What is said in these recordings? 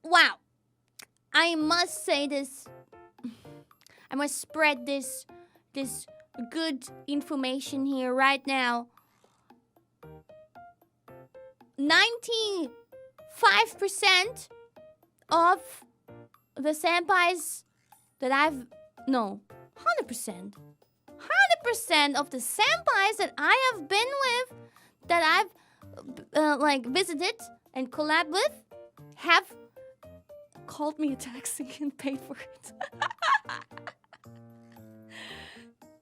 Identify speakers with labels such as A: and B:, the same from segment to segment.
A: wow. I must say this. I must spread this good information here right now. 95% of the senpais that no, 100%. 100% of the senpais that I have been with, that I've like visited and collabed with, have called me a taxi and paid for it.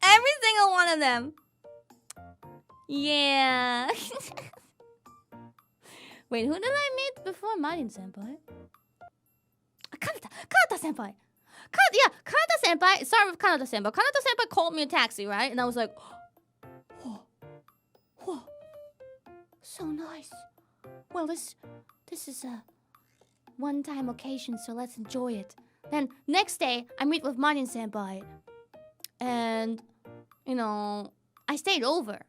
A: Every single one of them. Yeah. Wait, who did I meet before Marin senpai? Kanata senpai. Kanata senpai. Sorry with Kanata senpai. Kanata senpai called me a taxi, right? And I was like, whoa, so nice. Well, this is a one-time occasion, so let's enjoy it. Then next day, I meet with Marin senpai, and I stayed over.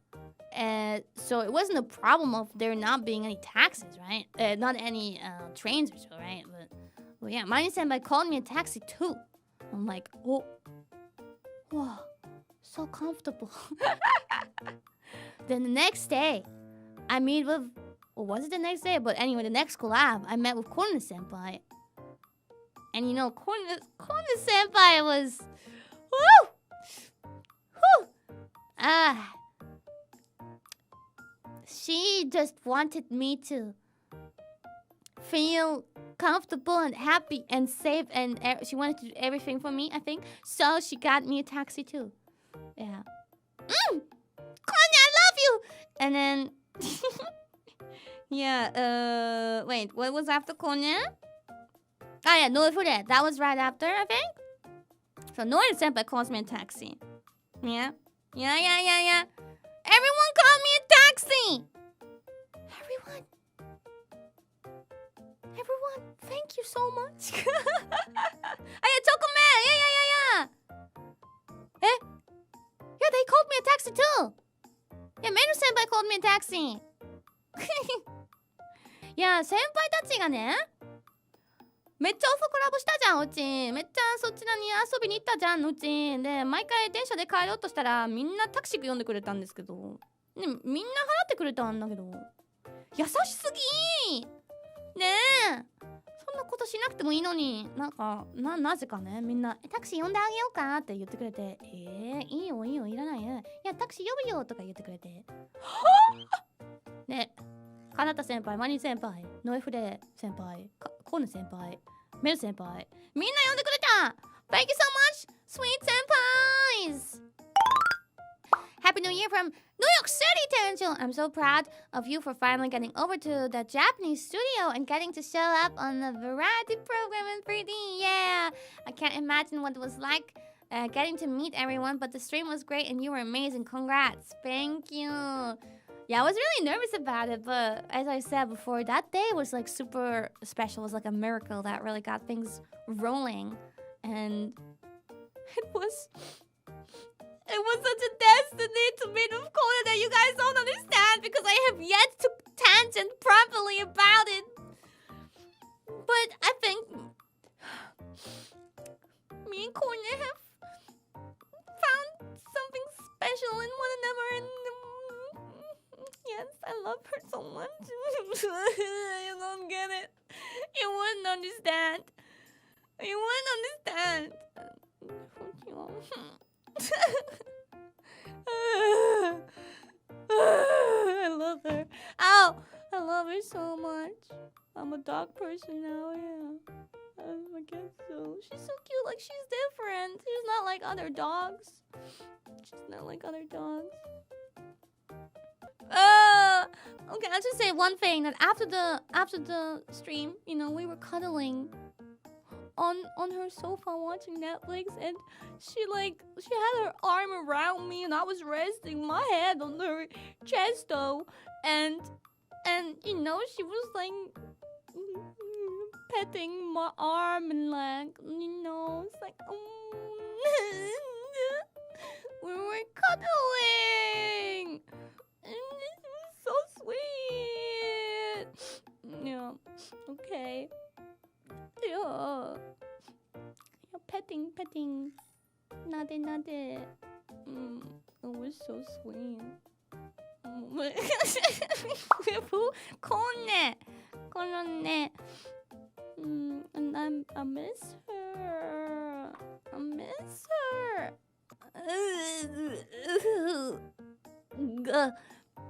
A: So it wasn't a problem of there not being any taxis, right? Not any trains or so, right? But yeah, Marin senpai called me a taxi too. I'm like, oh, wow, so comfortable. Then the next day, I meet with, or was it the next day? But anyway, the next collab, I met with Korne senpai. And Korne senpai was, woo! She just wanted me to feel comfortable and happy and safe, and she wanted to do everything for me, I think. So she got me a taxi too. Yeah. Korne, I love you! And then, yeah, wait, what was after Korne? Oh yeah, Noifure. That was right after, I think. So Noifure senpai calls me a taxi. Yeah. Everyone call me a taxi! Everyone, thank you so much. Oh yeah, Chokome! Yeah. Eh? Yeah, they called me a taxi too. Yeah, Meru senpai called me a taxi. いや、先輩たちがね、めっちゃオフコラボしたじゃん、うち。めっちゃそちらに遊びに行ったじゃん、うち。で、毎回電車で帰ろうとしたら、みんなタクシー呼んでくれたんですけど、ね、みんな払ってくれたんだけど、優しすぎーねえ、そんなことしなくてもいいのに、なぜかね、みんなタクシー呼んであげようかって言ってくれて、いいよ、いらないよ。いや、タクシー呼ぶよとか言ってくれて。ね、カナタ先輩、マリン先輩、ノエフレ先輩、コーネ先輩、メル先輩、みんな呼んでくれた Thank you so much, sweet senpais! Happy New Year from New York City, Tanjo! I'm so proud of you for finally getting over to the Japanese studio and getting to show up on the variety program in 3D. Yeah! I can't imagine what it was like getting to meet everyone, but the stream was great and you were amazing. Congrats! Thank you! Yeah, I was really nervous about it, but as I said before, that day was like super special. It was like a miracle that really got things rolling. And it was such a destiny to meet with Korne that you guys don't understand because I have yet to tangent properly about it. But I think me and Korne have found something special in one another, and yes, I love her so much. You don't get it. You wouldn't understand. You wouldn't understand. I love her. Ow! I love her so much. I'm a dog person now, yeah. I guess so. She's so cute, like she's different. She's not like other dogs. Okay, I'll just say one thing, that after the stream, we were cuddling on her sofa watching Netflix, and she had her arm around me, and I was resting my head on her chest though, and she was like petting my arm and it's like we were cuddling, and it was so sweet. Yeah, okay. Yeah. Petting, petting. Nade, nade. It was so sweet. このね。And I miss her. I miss her.